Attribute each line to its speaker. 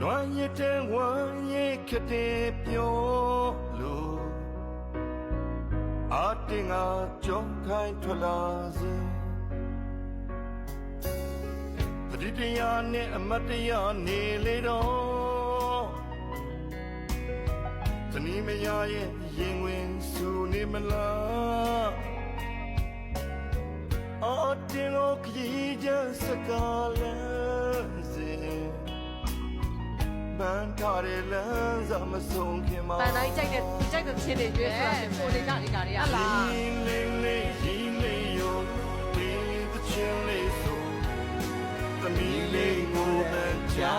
Speaker 1: 暖一阵晚也可得表露，阿丁啊就开脱拉子，他的天呀你阿妈的呀你来到，这你们呀也因为输你们啦，阿丁我可以将什么了子。满塔的人怎么送给妈？
Speaker 2: 本来ကြိုက်တဲ့ချင်းတွေရွေးဆိုတာပိုနေကြနေတာတွေက
Speaker 1: ဟုတ်လား။င်းလေးရင်လေးရောဒီသချင်းလေးဆိုသမီးလေးကိုတန်ချာ